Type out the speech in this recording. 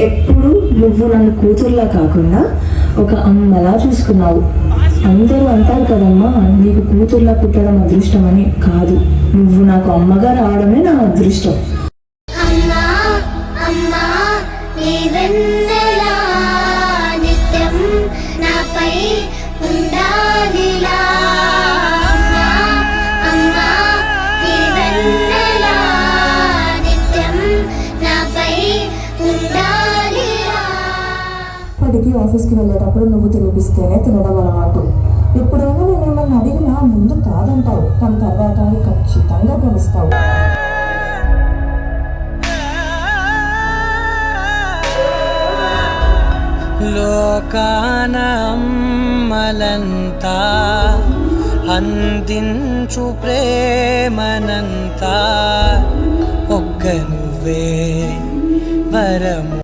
ఎప్పుడు నువ్వు నన్ను కూతుర్లా కాకుండా ఒక అమ్మలా చూసుకున్నావు. అందరూ అంటారు కదమ్మా, నీకు కూతుర్లా పుట్టడం అదృష్టం అని. కాదు, నువ్వు నాకు అమ్మగా రావడమే నా అదృష్టం. ఇప్పటికీ ఆఫీస్కి వెళ్ళేటప్పుడు నువ్వు తినిపిస్తేనే తినడం అలవాటు. ఎప్పుడైనా నేను మిమ్మల్ని అడిగినా ముందు కాదంటావు, కానీ తర్వాత ఖచ్చితంగా గమనిస్తావు. లోకాన అమ్మలంతా అందించు ప్రేమనంతా ఒక్క నువ్వే వరము.